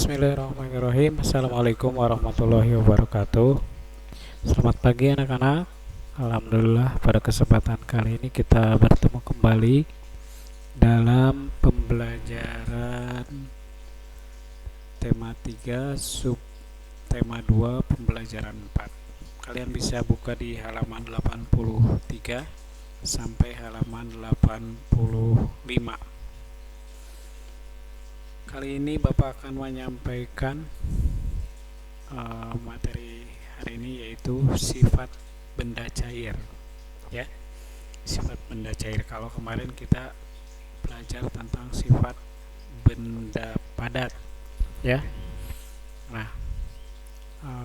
Bismillahirrahmanirrahim. Assalamualaikum warahmatullahi wabarakatuh. Selamat pagi anak-anak. Alhamdulillah pada kesempatan kali ini kita bertemu kembali dalam pembelajaran tema 3 sub tema 2 pembelajaran 4. Kalian bisa buka di halaman 83 sampai halaman 85. Kali ini Bapak akan menyampaikan materi hari ini, yaitu sifat benda cair, ya. Sifat benda cair. Kalau kemarin kita belajar tentang sifat benda padat, ya. Nah,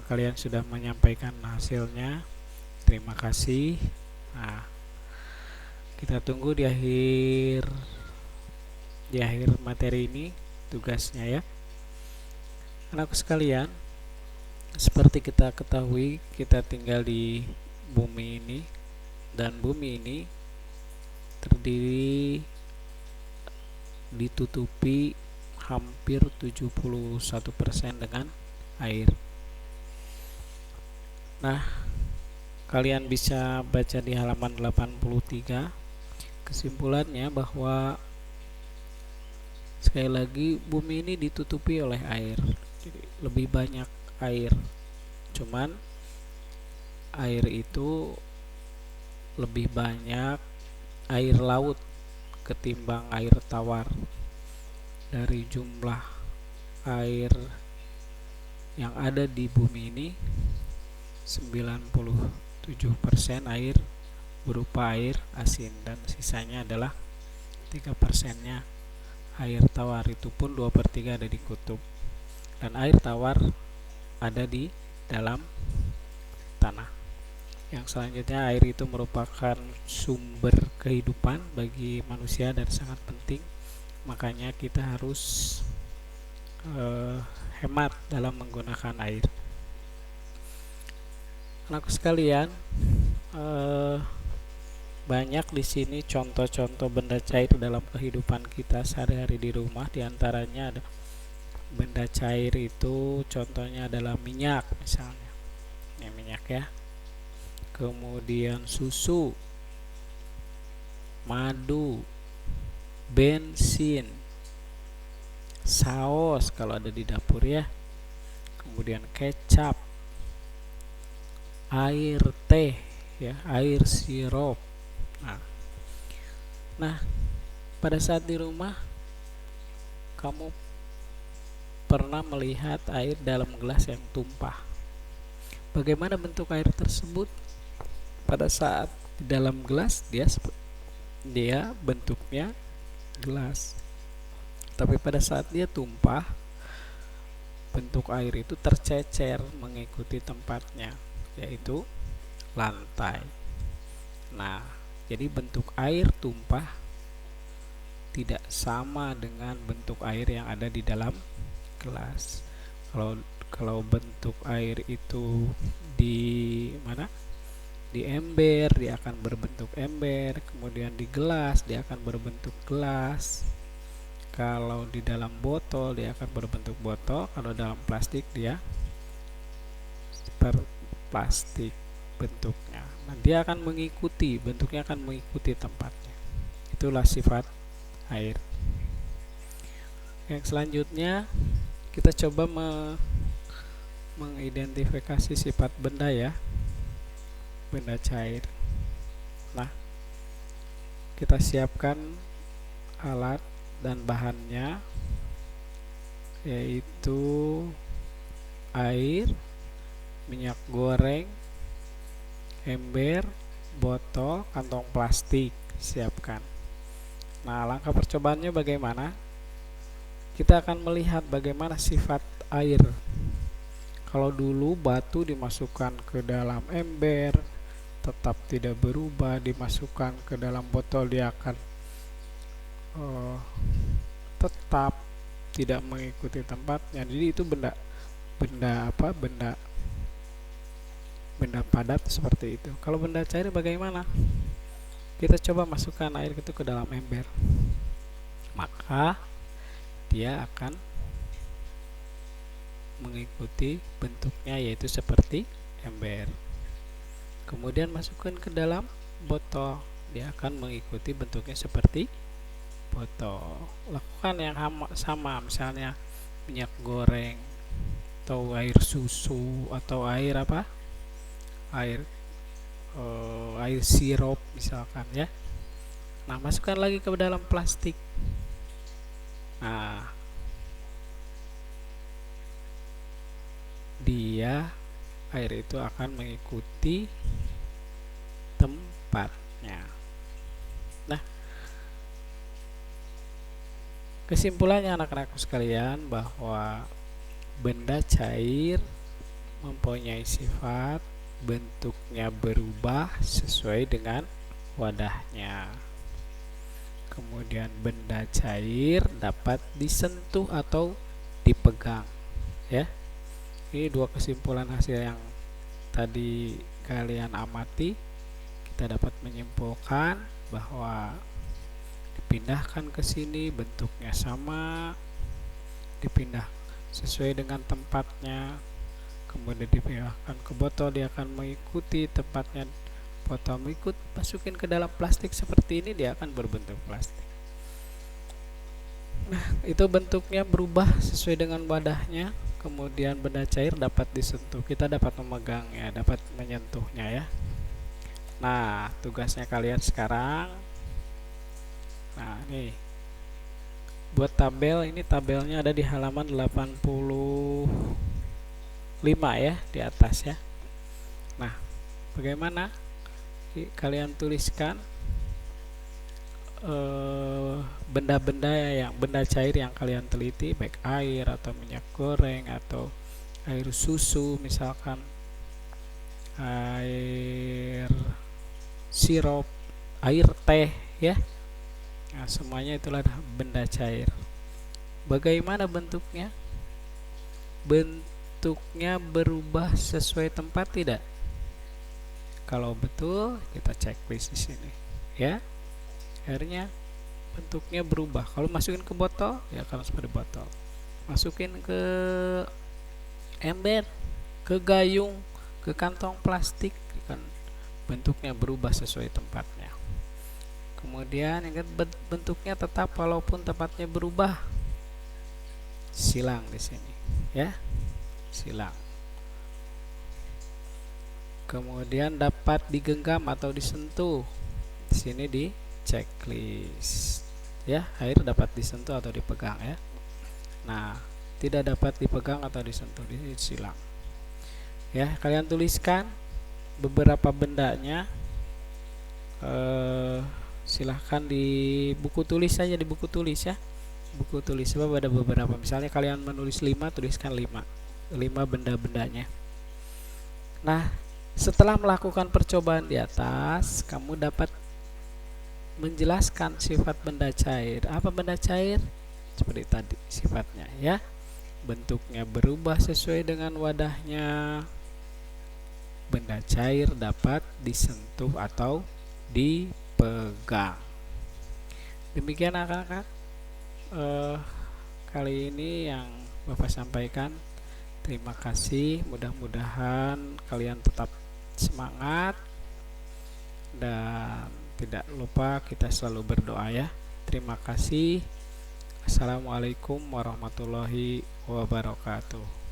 kalian sudah menyampaikan hasilnya. Terima kasih. Nah, kita tunggu di akhir materi ini tugasnya, ya. Anak sekalian, seperti kita ketahui, kita tinggal di bumi ini, dan bumi ini terdiri ditutupi hampir 71% dengan air. Nah, kalian bisa baca di halaman 83 kesimpulannya bahwa sekali lagi bumi ini ditutupi oleh air. Jadi lebih banyak air. Cuman air itu lebih banyak air laut ketimbang air tawar. Dari jumlah air yang ada di bumi ini, 97% air berupa air asin, dan sisanya adalah 3%-nya air tawar. Itu pun 2/3 ada di kutub, dan air tawar ada di dalam tanah. Yang selanjutnya, air itu merupakan sumber kehidupan bagi manusia dan sangat penting. Makanya kita harus hemat dalam menggunakan air. Anak sekalian, banyak di sini contoh-contoh benda cair dalam kehidupan kita sehari-hari di rumah. Di antaranya ada benda cair itu, contohnya adalah minyak misalnya. Ini minyak, ya. Kemudian susu, madu, bensin, saus kalau ada di dapur, ya. Kemudian kecap, air teh, ya, air sirup. Nah, pada saat di rumah kamu pernah melihat air dalam gelas yang tumpah. Bagaimana bentuk air tersebut? Pada saat di dalam gelas dia bentuknya gelas. Tapi pada saat dia tumpah, bentuk air itu tercecer mengikuti tempatnya, yaitu lantai. Nah, jadi bentuk air tumpah tidak sama dengan bentuk air yang ada di dalam gelas. Kalau bentuk air itu di mana? Di ember, dia akan berbentuk ember. Kemudian di gelas, dia akan berbentuk gelas. Kalau di dalam botol, dia akan berbentuk botol. Kalau dalam plastik, dia seperti plastik bentuknya. Nah, dia akan mengikuti, bentuknya akan mengikuti tempatnya. Itulah sifat air. Yang selanjutnya, kita coba mengidentifikasi sifat benda, ya. Benda cair. Nah, kita siapkan alat dan bahannya, yaitu air, minyak goreng, ember, botol, kantong plastik. Siapkan. Nah, langkah percobaannya bagaimana? Kita akan melihat bagaimana sifat air. Kalau dulu batu dimasukkan ke dalam ember, tetap tidak berubah. Dimasukkan ke dalam botol, dia akan tetap tidak mengikuti tempatnya. Jadi itu benda padat seperti itu. Kalau benda cair bagaimana? Kita coba masukkan air itu ke dalam ember, maka dia akan mengikuti bentuknya, yaitu seperti ember. Kemudian masukkan ke dalam botol, dia akan mengikuti bentuknya seperti botol. Lakukan yang sama, misalnya minyak goreng atau air susu atau air apa? Air sirup misalkan ya. Nah, masukkan lagi ke dalam plastik. Nah, air itu akan mengikuti tempatnya. Nah, kesimpulannya anak-anakku sekalian bahwa benda cair mempunyai sifat bentuknya berubah sesuai dengan wadahnya. Kemudian benda cair dapat disentuh atau dipegang, ya. Ini dua kesimpulan hasil yang tadi kalian amati. Kita dapat menyimpulkan bahwa dipindahkan ke sini bentuknya sama, dipindah sesuai dengan tempatnya, kemudian dipindahkan ke botol, dia akan mengikuti tempatnya. Botol mengikut, masukin ke dalam plastik seperti ini, dia akan berbentuk plastik. Nah, itu bentuknya berubah sesuai dengan wadahnya. Kemudian benda cair dapat disentuh, kita dapat memegangnya, dapat menyentuhnya ya. Nah, tugasnya kalian sekarang, nah nih, buat tabel. Ini tabelnya ada di halaman 85 ya, di atas ya. Nah, bagaimana kalian tuliskan benda-benda benda cair yang kalian teliti, baik air atau minyak goreng atau air susu, misalkan air sirup, air teh ya. Nah, semuanya itulah benda cair. Bagaimana bentuknya? Bentuknya berubah sesuai tempat tidak? Kalau betul, kita checklist di sini ya. Akhirnya bentuknya berubah. Kalau masukin ke botol, ya akan seperti botol. Masukin ke ember, ke gayung, ke kantong plastik, kan bentuknya berubah sesuai tempatnya. Kemudian ingat, bentuknya tetap walaupun tempatnya berubah. Silang di sini ya, silang. Kemudian dapat digenggam atau disentuh, di sini di checklist ya. Air dapat disentuh atau dipegang ya. Nah, tidak dapat dipegang atau disentuh, di silang ya. Kalian tuliskan beberapa bendanya, silahkan di buku tulis saja, di buku tulis ya, buku tulis. Sebab ada beberapa, misalnya kalian menulis 5, tuliskan 5 benda-bendanya. Nah, setelah melakukan percobaan di atas, kamu dapat menjelaskan sifat benda cair. Apa benda cair? Seperti tadi sifatnya ya. Bentuknya berubah sesuai dengan wadahnya. Benda cair dapat disentuh atau dipegang. Demikian anak-anak, kali ini yang Bapak sampaikan. Terima kasih. Mudah-mudahan kalian tetap semangat, dan tidak lupa kita selalu berdoa ya. Terima kasih. Assalamualaikum warahmatullahi wabarakatuh.